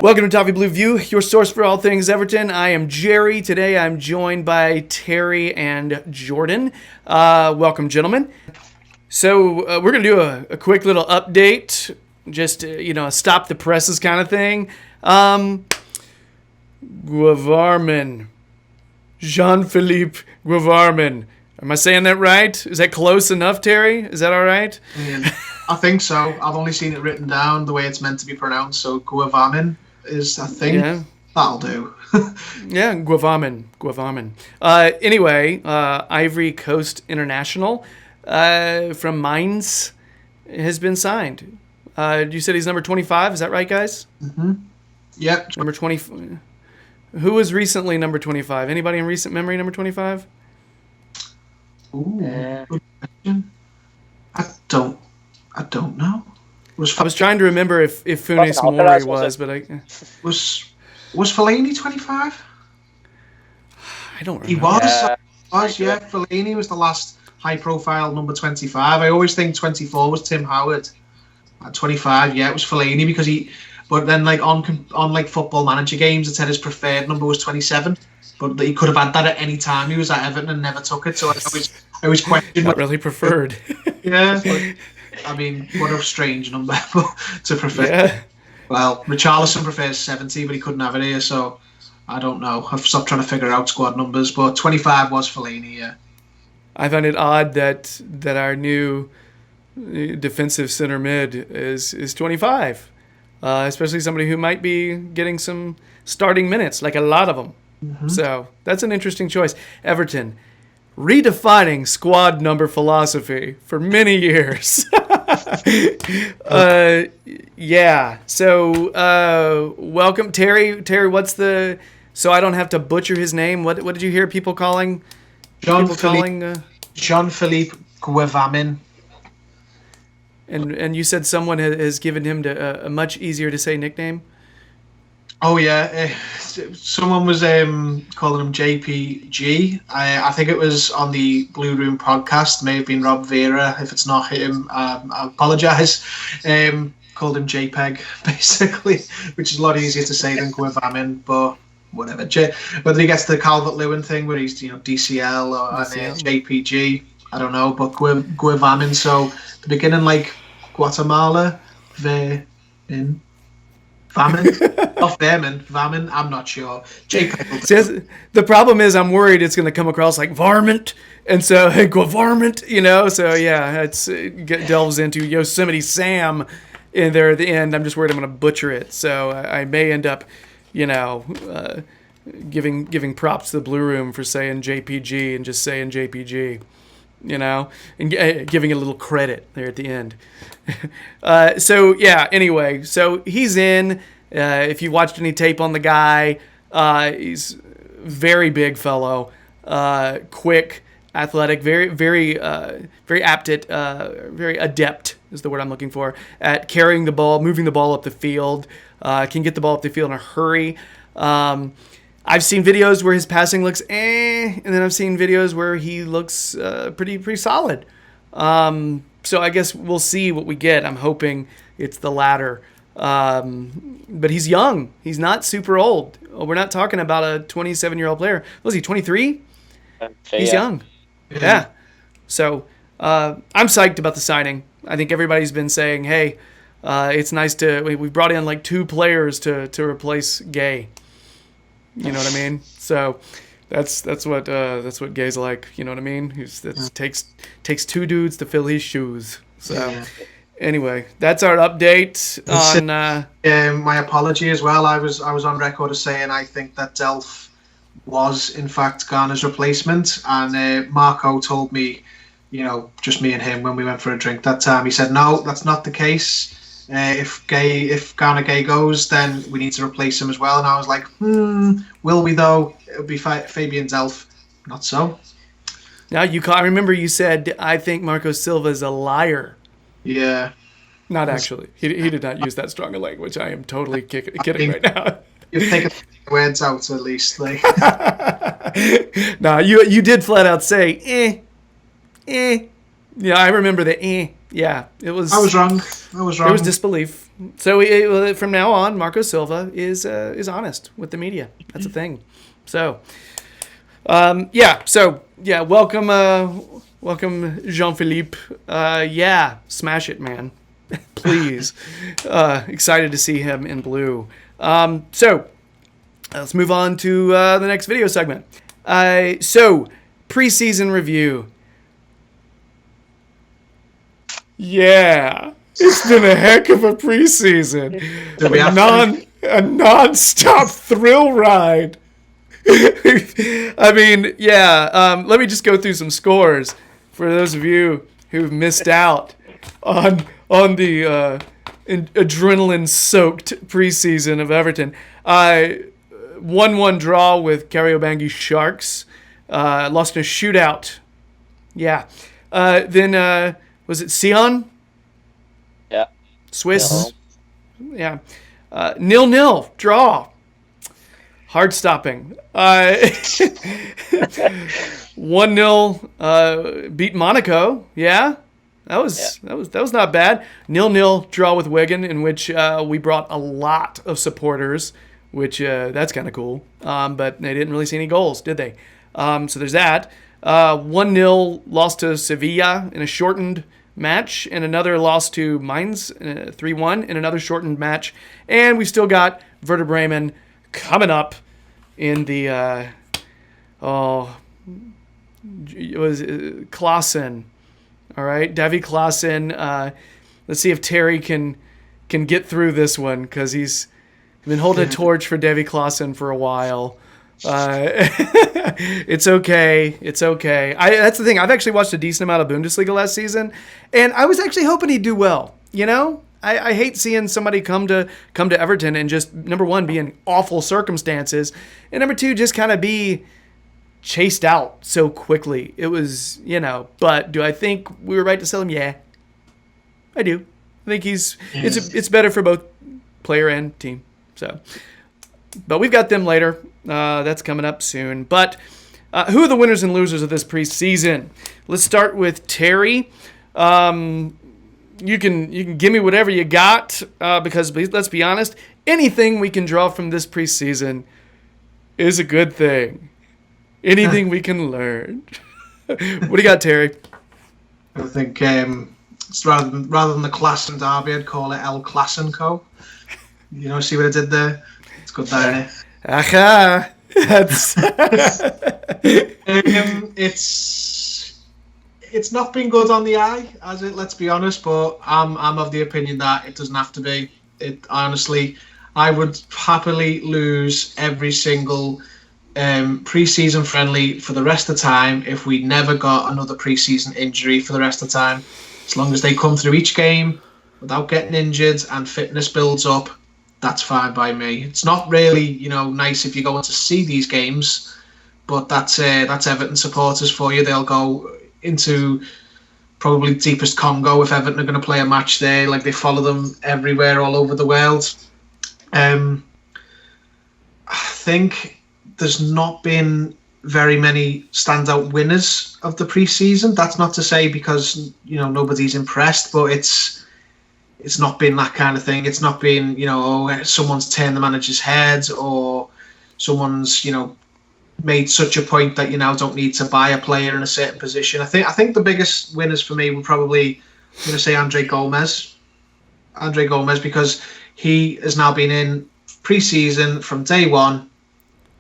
Welcome to Toffee Blue View, your source for all things Everton. I am Gerry. Today I'm joined by Terry and Jordan. Welcome, gentlemen. So we're going to do a quick little update, just, a stop the presses kind of thing. Guavarman. Jean-Philippe Guavarman. Am I saying that right? Is that close enough, Terry? Is that all right? I think so. I've only seen it written down the way it's meant to be pronounced. So Guavarman is, I think, that'll do. Yeah, Guavarman. Anyway, Ivory Coast International from Mainz has been signed. You said he's number 25. Is that right, guys? Mm-hmm. Yep. Number 20. Who was recently number 25? Anybody in recent memory number 25? Ooh, good question. I don't know. I was trying to remember if Funes Mori was, but was Fellaini 25? I don't remember. He was. Yeah. Fellaini was the last high-profile number 25. I always think 24 was Tim Howard. At 25, yeah, it was Fellaini because he. But then, like on Football Manager games, it said his preferred number was 27. But he could have had that at any time. He was at Everton and never took it. So I always questioned. Not really preferred. Yeah. I mean, what a strange number to prefer. Yeah. Well, Richarlison prefers 70, but he couldn't have it here, so I don't know. I've stopped trying to figure out squad numbers, but 25 was Fellaini, yeah. I find it odd that our new defensive center mid is 25, especially somebody who might be getting some starting minutes, like a lot of them. Mm-hmm. So that's an interesting choice. Everton, redefining squad number philosophy for many years. Yeah. So, welcome, Terry. Terry, what's the? So I don't have to butcher his name. What did you hear people calling? Jean-Philippe Guavarman. And you said someone has given him a much easier to say nickname. Oh yeah, someone was calling him JPG. I think it was on the Blue Room podcast. May have been Rob Vera. If it's not him, I apologise. Called him JPEG basically, which is a lot easier to say than Guavarman, but whatever. Whether he gets the Calvert-Lewin thing where he's DCL or JPG, I don't know. But Guavarman. So the beginning like Guatemala, in. Vamin? Off Vermin. Vamin? I'm not sure. The problem is I'm worried it's going to come across like varmint. And so, varmint, So, yeah, it delves into Yosemite Sam in there at the end. I'm just worried I'm going to butcher it. So I may end up, giving props to the Blue Room for saying JPG and just saying JPG. And giving it a little credit there at the end. So, yeah, anyway, so he's in. If you watched any tape on the guy, he's very big fellow, quick, athletic, very adept is the word I'm looking for, at carrying the ball, moving the ball up the field, can get the ball up the field in a hurry. I've seen videos where his passing looks and then I've seen videos where he looks pretty solid. So I guess we'll see what we get. I'm hoping it's the latter. But he's young. He's not super old. We're not talking about a 27-year-old player. Was he 23? He's young. Yeah. So I'm psyched about the signing. I think everybody's been saying, hey, it's nice we brought in like 2 players to replace Gay. You know what I mean? So that's what Gay's like. You know what I mean? Takes 2 dudes to fill his shoes. So anyway, that's our update on. My apology as well. I was on record as saying I think that Delph was in fact Garner's replacement, and Marco told me, just me and him when we went for a drink that time. He said no, that's not the case. If Garner Gay goes, then we need to replace him as well. And I was like, will we though? It'll be Fabian Delph. Not so. Now I remember you said I think Marco Silva is a liar. Yeah. Not actually. He did not use that strong a language. I am totally kidding right now. You've taken words out at least. Like. No, you did flat out say Yeah, I remember the Yeah, it was. I was wrong. There was disbelief. So from now on, Marco Silva is honest with the media. That's a thing. So, welcome Jean-Philippe. Smash it, man. Please. Excited to see him in blue. So let's move on to the next video segment. So preseason review. Yeah, it's been a heck of a preseason. A non-stop thrill ride. I mean, let me just go through some scores for those of you who've missed out on the adrenaline-soaked preseason of Everton. 1-1 draw with Kariobangi Sharks. Lost in a shootout. Yeah. Then was it Sion? Yeah. Swiss. No. Yeah. 0-0 draw. Hard stopping. 1-0 beat Monaco. Yeah. That was not bad. 0-0 draw with Wigan, in which we brought a lot of supporters, which that's kind of cool. But they didn't really see any goals, did they? So there's that. 1-0 loss to Sevilla in a shortened match, and another loss to Mainz 3-1 in another shortened match. And we still got Werder Bremen coming up in the it was Klaassen. All right, Davy Klaassen. Let's see if Terry can get through this one, because he's been holding a torch for Davy Klaassen for a while. It's okay. It's okay. That's the thing. I've actually watched a decent amount of Bundesliga last season, and I was actually hoping he'd do well. You know, I hate seeing somebody come to Everton and just, number one, be in awful circumstances, and number two, just kind of be chased out so quickly. It was, but do I think we were right to sell him? Yeah, I do. I think it's better for both player and team. So, but we've got them later. That's coming up soon. But who are the winners and losers of this preseason? Let's start with Terry. You can give me whatever you got, because let's be honest, anything we can draw from this preseason is a good thing. Anything we can learn. What do you got, Terry? I think it's rather than the Klassen derby, I'd call it El Klassenko. See what I did there? It's good there, isn't it? Aha! That's it's not been good on the eye, has it? Let's be honest. But I'm of the opinion that it doesn't have to be. Honestly, I would happily lose every single pre-season friendly for the rest of the time if we never got another pre-season injury for the rest of the time. As long as they come through each game without getting injured and fitness builds up, that's fine by me. It's not really, nice if you're going to see these games, but that's Everton supporters for you. They'll go into probably deepest Congo if Everton are going to play a match there. Like, they follow them everywhere, all over the world. I think there's not been very many standout winners of the pre-season. That's not to say because nobody's impressed, but it's not been that kind of thing. It's not been someone's turned the manager's head, or someone's made such a point that you now don't need to buy a player in a certain position. I think the biggest winners for me would probably, say Andre Gomez, because he has now been in pre-season from day one.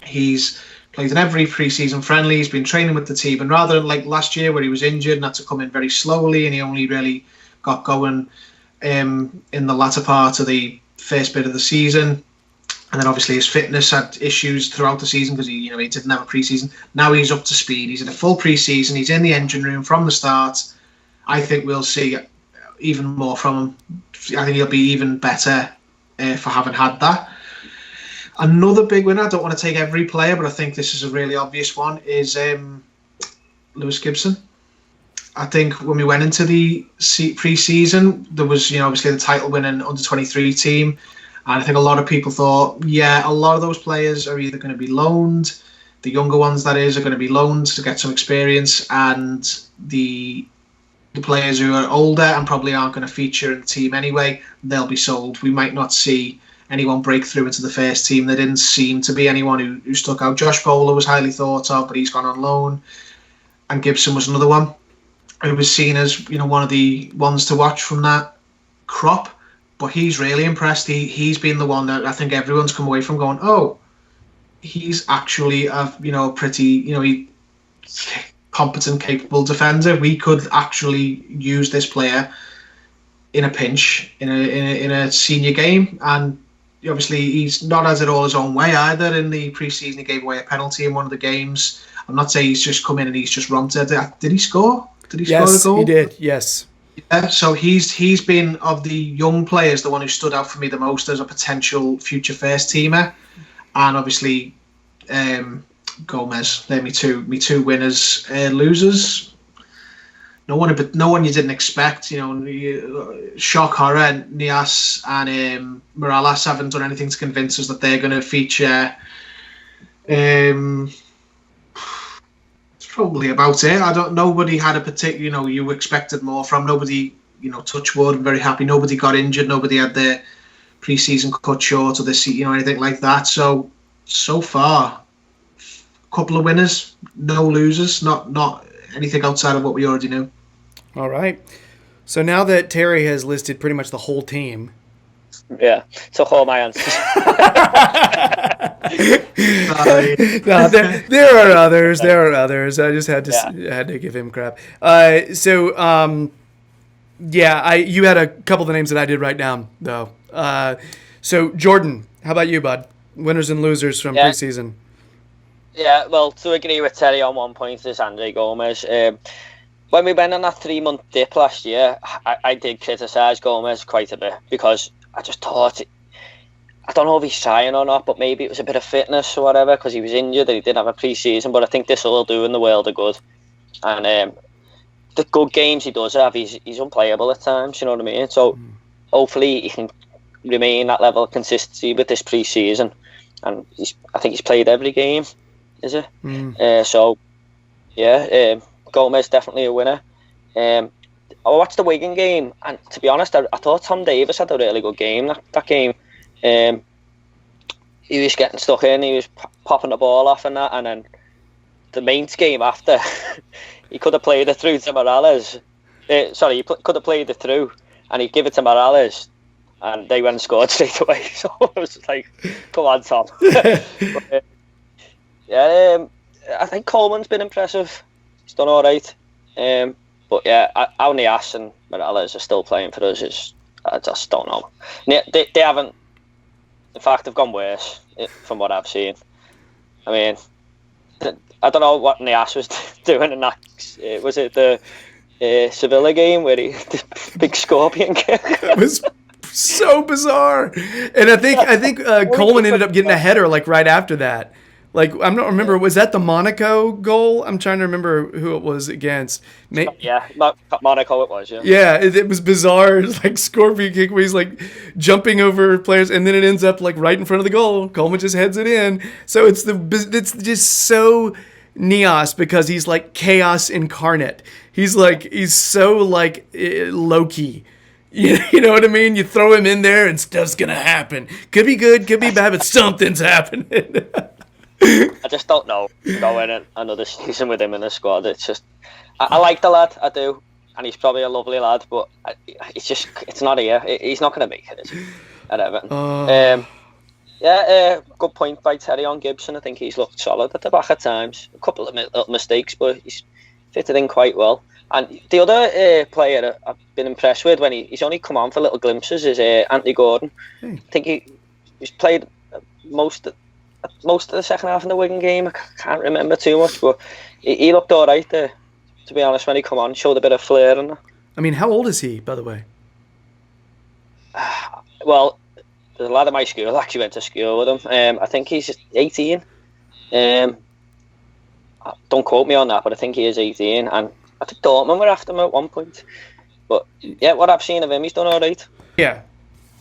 He's played in every pre-season friendly. He's been training with the team, and rather than like last year where he was injured and had to come in very slowly, and he only really got going in the latter part of the first bit of the season, and then obviously his fitness had issues throughout the season because he didn't have a pre-season. Now he's up to speed. He's in a full pre-season. He's in the engine room from the start. I think we'll see even more from him. I think he'll be even better for having had that. Another big winner, I don't want to take every player, but I think this is a really obvious one, is Lewis Gibson. I think when we went into the pre-season, there was, obviously the title-winning under-23 team, and I think a lot of people thought, a lot of those players are either going to be loaned, the younger ones, that is, are going to be loaned to get some experience, and the the players who are older and probably aren't going to feature in the team anyway, they'll be sold. We might not see anyone break through into the first team. There didn't seem to be anyone who stuck out. Josh Bowler was highly thought of, but he's gone on loan. And Gibson was another one who was seen as, one of the ones to watch from that crop. But he's really impressed. He's been the one that I think everyone's come away from going, oh, he's actually a pretty competent, capable defender. We could actually use this player in a pinch in a senior game. And obviously he's not has it all his own way either. In the pre-season he gave away a penalty in one of the games. I'm not saying he's just come in and he's just romped it. Did he score? Did he score a goal? Yes, he did. Yes. Yeah, so he's been, of the young players, the one who stood out for me the most as a potential future first teamer. And obviously Gomez. They're me two winners. Losers, no one you didn't expect. Shock horror. Nias and Morales haven't done anything to convince us that they're going to feature. Probably about it. Nobody had a particular, you expected more from. Nobody, touch wood, I'm very happy. Nobody got injured. Nobody had their pre-season cut short or anything like that. So far, a couple of winners, no losers, not anything outside of what we already knew. All right. So now that Terry has listed pretty much the whole team. Yeah, took all my answers. No, there are others. I just had to give him crap. You had a couple of the names that I did write down though. So Jordan, how about you, bud? Winners and losers from preseason. Yeah, well, to agree with Terry on one point is Andre Gomez. When we went on that 3-month dip last year, I did criticise Gomez quite a bit because I just thought, I don't know if he's trying or not, but maybe it was a bit of fitness or whatever because he was injured and he didn't have a pre-season, but I think this will do in the world of good. And the good games he does have, he's unplayable at times, you know what I mean? So hopefully he can remain that level of consistency with this pre-season. And I think he's played every game, is it? Gomez definitely a winner. I watched the Wigan game, and to be honest, I thought Tom Davis had a really good game. That game, he was getting stuck in, he was popping the ball off and that, and then the Mainz game after, he could have played it through to Morales. He could have played it through, and he'd give it to Morales, and they went and scored straight away. So I was like, come on, Tom. I think Coleman's been impressive. He's done all right. But yeah, how Nias and Morales are still playing for us I just don't know. They haven't. In fact, they've gone worse from what I've seen. I mean, I don't know what Nias was doing in that. Was it the Sevilla game where the big scorpion kick? It was so bizarre, and I think Coleman ended up getting a header like right after that. Like, I don't remember, was that the Monaco goal? I'm trying to remember who it was against. Monaco it was, yeah. Yeah, it was bizarre. It's like scorpion kick where he's like jumping over players, and then it ends up like right in front of the goal. Coleman just heads it in. So it's just so Nias because he's like chaos incarnate. He's so like low-key. You know what I mean? You throw him in there and stuff's going to happen. Could be good, could be bad, but something's happening. I just don't know going another season with him in the squad. It's just I like the lad, I do, and he's probably a lovely lad, but it's not here. He's not going to make it, is he, at Everton? Good point by Terry on Gibson. I think he's looked solid at the back at times. A couple of little mistakes, but he's fitted in quite well. And the other player I've been impressed with when he's only come on for little glimpses is Anthony Gordon. I think he's played most of the second half in the Wigan game. I can't remember too much, but he looked all right there, to be honest, when he come on. Showed a bit of flair in that. I mean, how old is he, by the way? Well, there's a lad at my school actually went to school with him. I think he's 18. Don't quote me on that, but I think he is 18. And I think Dortmund were after him at one point. But yeah, what I've seen of him, he's done all right. Yeah.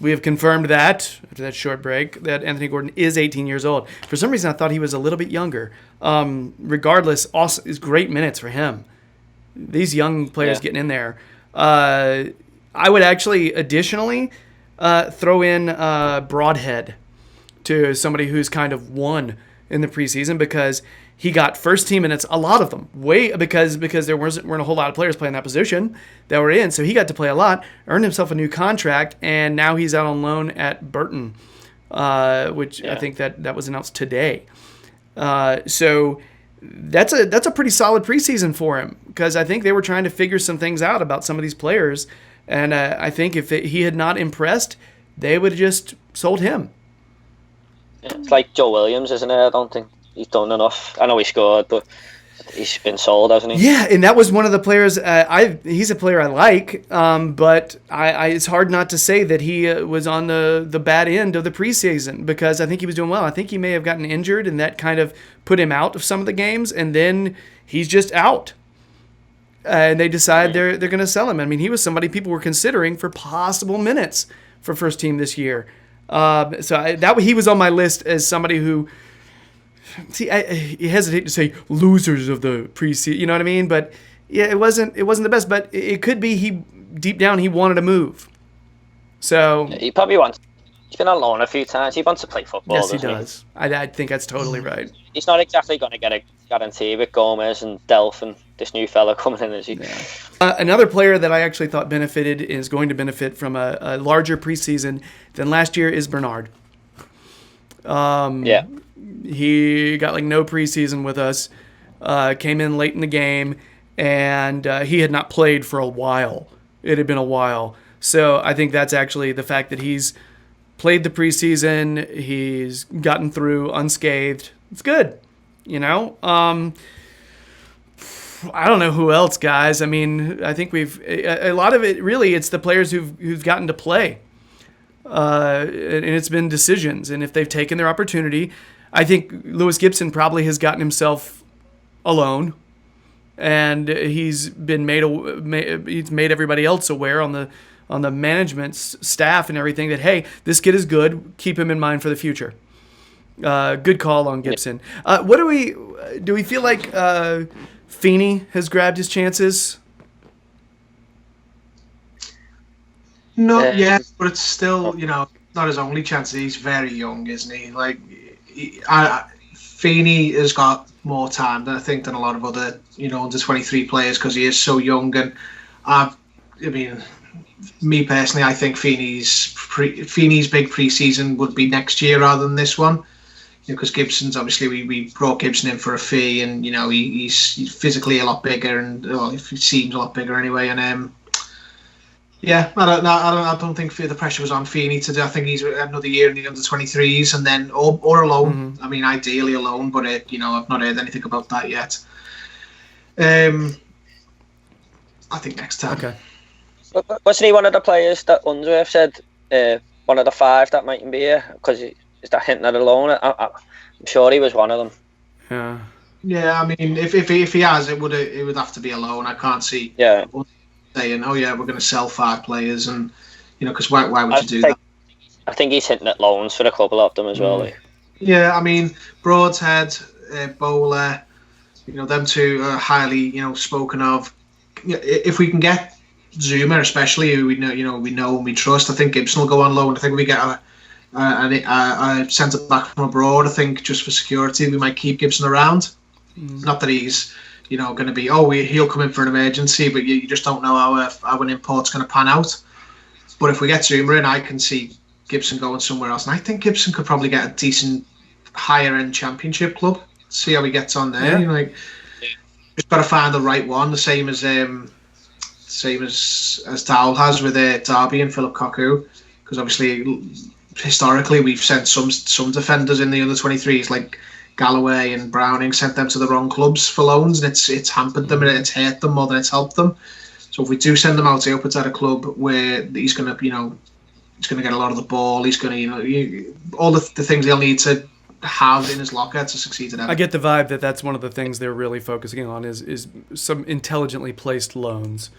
We have confirmed that, after that short break, that Anthony Gordon is 18 years old. For some reason, I thought he was a little bit younger. Regardless, also is great minutes for him. these young players Yeah. getting in there. I would actually additionally throw in Broadhead to somebody who's kind of won in the preseason because he got first team minutes, a lot of them, because there weren't a whole lot of players playing that position that were in, so he got to play a lot, earned himself a new contract, and now he's out on loan at Burton, which I think that was announced today. So that's a pretty solid preseason for him because I think they were trying to figure some things out about some of these players, and I think if he had not impressed, they would have just sold him. Yeah, it's like Joe Williams, isn't it? I don't think he's done enough. I know he scored, but he's been sold, hasn't he? Yeah, and that was one of the players. He's a player I like, but it's hard not to say that he was on the bad end of the preseason because I think he was doing well. I think he may have gotten injured, and that kind of put him out of some of the games, and then he's just out. And they decide they're going to sell him. I mean, he was somebody people were considering for possible minutes for first team this year. He was on my list as somebody who. See, I hesitate to say losers of the preseason. You know what I mean? But yeah, it wasn't the best. But it could be he deep down he wanted to move. So He probably wants. He's been on loan a few times. He wants to play football. Yes, he doesn't does. I think that's totally right. He's not exactly going to get a guarantee with Gomez and Delph and this new fella coming in, is he? Yeah. Another player that I actually thought is going to benefit from a larger preseason than last year is Bernard. Yeah. He got like no preseason with us, came in late in the game, and he had not played for a while. It had been a while. So I think that's actually the fact that he's played the preseason, he's gotten through unscathed. It's good, you know? I don't know who else, guys. I mean, I think a lot of it, really, it's the players who've gotten to play. And it's been decisions. And if they've taken their opportunity, I think Lewis Gibson probably has gotten himself alone. And he's made everybody else aware on the management's staff and everything that, hey, this kid is good. Keep him in mind for the future. Good call on Gibson. What do we feel like Feeney has grabbed his chances? Not yet, but it's still, not his only chance. He's very young, isn't he? Like, Feeney has got more time than a lot of other, under 23 players because he is so young. And me personally, I think Feeney's big preseason would be next year rather than this one. Because Gibson's obviously we brought Gibson in for a fee, and he's physically a lot bigger, and he seems a lot bigger anyway. And I don't think the pressure was on Feeney to do. I think he's another year in the under 23s, and then or alone. Mm-hmm. I mean, ideally alone, but I've not heard anything about that yet. I think next time. Okay. Wasn't he one of the players that Unsworth said one of the 5 that mightn't be here because? Is that hinting at a loan? I'm sure he was one of them. Yeah. Yeah, I mean, if he has, it would have to be a loan. I can't see. Yeah. Saying, oh yeah, we're going to sell 5 players, and because why would you do that? I think he's hinting at loans for a couple of them as well. Like. Yeah, I mean, Broadhead, Bowler, them two are highly spoken of. If we can get Zuma, especially who we know and we trust, I think Gibson will go on loan. I think we get a centre back from abroad. I think just for security, we might keep Gibson around. Not that he's, going to be. He'll come in for an emergency, but you just don't know how an import's going to pan out. But if we get Zuma in, I can see Gibson going somewhere else, and I think Gibson could probably get a decent higher end Championship club. See how he gets on there. Yeah. Just got to find the right one. The same as Dowell has with Derby and Philip Cocu, because obviously. Historically, we've sent some defenders in the under 23s like Galloway and Browning, sent them to the wrong clubs for loans, and it's hampered them and it's hurt them more than it's helped them. So if we do send them out, I hope it's at a club where he's going to, he's going to get a lot of the ball. He's going to, all the things he'll need to have in his locker to succeed at Everton. I get the vibe that that's one of the things they're really focusing on is some intelligently placed loans.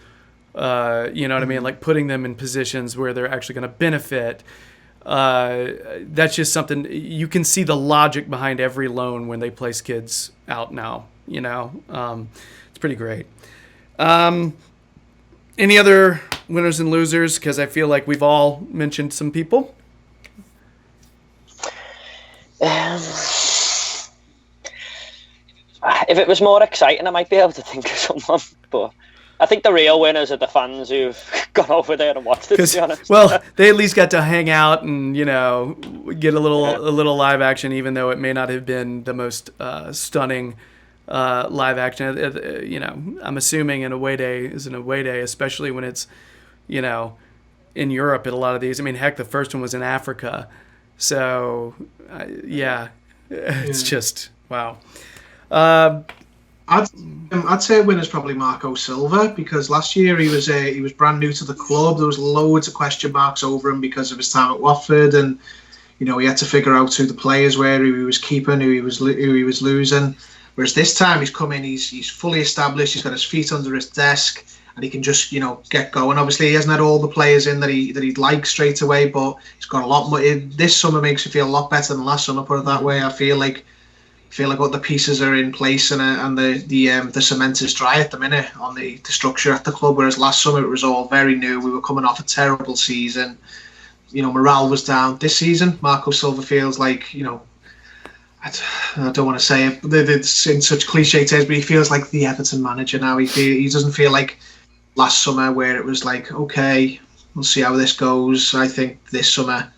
You know what I mean? Like putting them in positions where they're actually going to benefit. That's just something you can see the logic behind every loan when they place kids out now. It's pretty great. Any other winners and losers? Because I feel like we've all mentioned some people. If it was more exciting, I might be able to think of someone. But I think the real winners are the fans who've gone over there and watched it, to be honest. Well, they at least got to hang out and, get a little live action, even though it may not have been the most stunning live action. I'm assuming an away day is an away day, especially when it's, in Europe at a lot of these. I mean, heck, the first one was in Africa. So, it's just, wow. I'd say a winner's probably Marco Silva, because last year he was brand new to the club. There was loads of question marks over him because of his time at Watford, and he had to figure out who the players were, who he was keeping, who he was losing. Whereas this time he's come in, he's fully established, he's got his feet under his desk, and he can just get going. Obviously, he hasn't had all the players in that he'd like straight away, but he's got a lot more. This summer makes you feel a lot better than last summer. Put it that way. I feel like all the pieces are in place, and the cement is dry at the minute on the structure at the club. Whereas last summer it was all very new. We were coming off a terrible season. Morale was down. This season, Marco Silva feels like I don't want to say it, it's in such cliche terms, but he feels like the Everton manager now. He doesn't feel like last summer where it was like, okay, we'll see how this goes. I think this summer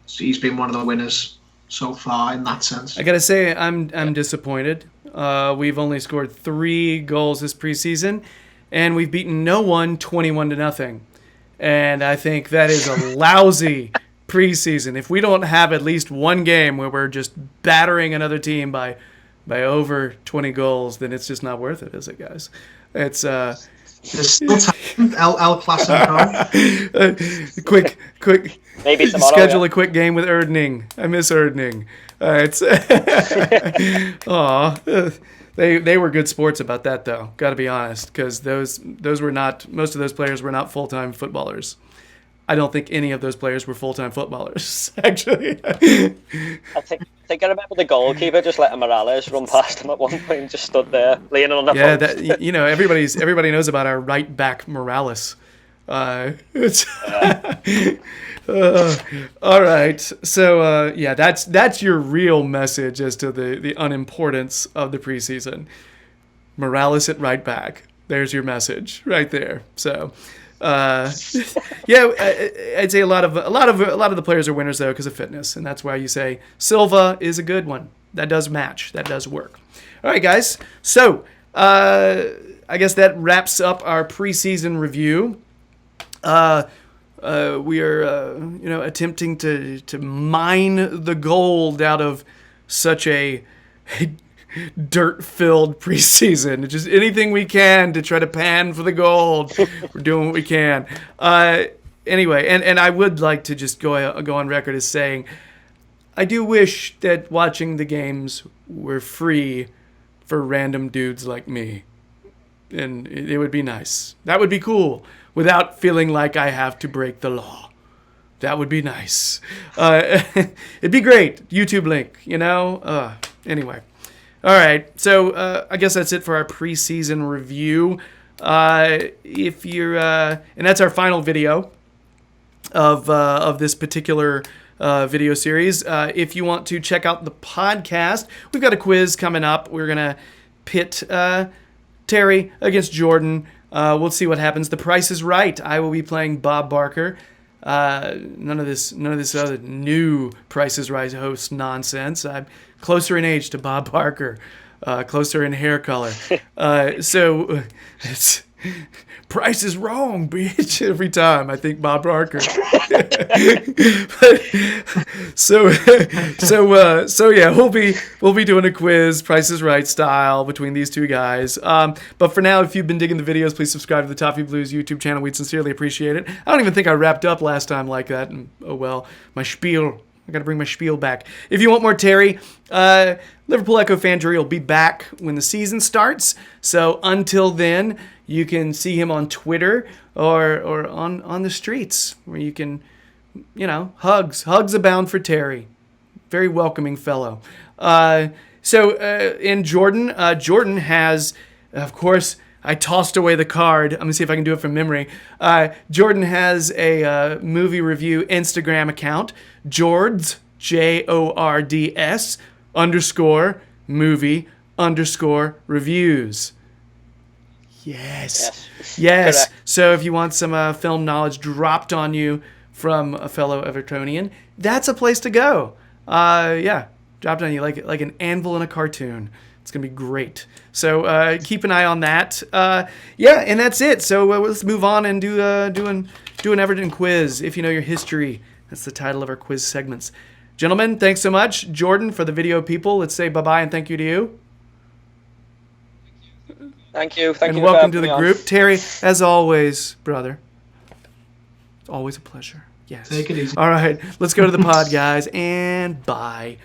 he's been one of the winners so far in that sense. I gotta say, I'm disappointed. We've only scored 3 goals this preseason, and we've beaten no one 21-0. And I think that is a lousy preseason. If we don't have at least one game where we're just battering another team by over 20 goals, then it's just not worth it, is it, guys? It's there's still time. El Clasico. Quick. Maybe tomorrow, schedule a quick game with Erdning. I miss Erdning. They were good sports about that, though. Got to be honest, because those were not, most of those players were not full-time footballers. I don't think any of those players were full-time footballers, actually. I think I remember the goalkeeper just letting Morales run past him at one point and just stood there leaning on the post. Yeah, everybody knows about our right back Morales. All right. So that's your real message as to the unimportance of the preseason. Morales at right back. There's your message right there. So. I'd say a lot of the players are winners though because of fitness, and that's why you say Silva is a good one. That does match. That does work. All right, guys. So I guess that wraps up our preseason review. We are attempting to mine the gold out of such a dirt-filled preseason. Just anything we can to try to pan for the gold. We're doing what we can. Anyway, and I would like to just go on record as saying I do wish that watching the games were free for random dudes like me. And it would be nice. That would be cool without feeling like I have to break the law. That would be nice. It'd be great. YouTube link, Anyway. All right, so I guess that's it for our preseason review. If you're, and that's our final video of this particular video series. If you want to check out the podcast, we've got a quiz coming up. We're gonna pit Terry against Jordan. We'll see what happens. The Price is Right. I will be playing Bob Barker. None of this other new Price is Right host nonsense. I'm closer in age to Bob Barker, closer in hair color. So it's Price is Wrong, bitch. Every time I think Bob Barker. So yeah, we'll be doing a quiz, Price is Right style, between these two guys. But for now, if you've been digging the videos, please subscribe to the Toffee Blues YouTube channel. We'd sincerely appreciate it. I don't even think I wrapped up last time like that. And oh well, my spiel. I got to bring my spiel back. If you want more Terry, Liverpool Echo fan Gerry will be back when the season starts. So until then, you can see him on Twitter or on the streets where you can, hugs abound for Terry. Very welcoming fellow. In Jordan, Jordan has, of course, I tossed away the card. I'm going to see if I can do it from memory. Jordan has a movie review Instagram account, Jords, JORDS, _movie_reviews. Yes. Correct. So if you want some film knowledge dropped on you from a fellow Evertonian, that's a place to go. Dropped on you like an anvil in a cartoon. It's going to be great. So keep an eye on that. And that's it. So let's move on and do an Everton quiz. If you know your history, that's the title of our quiz segments. Gentlemen, thanks so much. Jordan, for the video people, let's say bye-bye and thank you to you. Thank you. And welcome to the group. Terry, as always, brother. It's always a pleasure. Yes. Take it easy. All right, let's go to the pod, guys, and bye.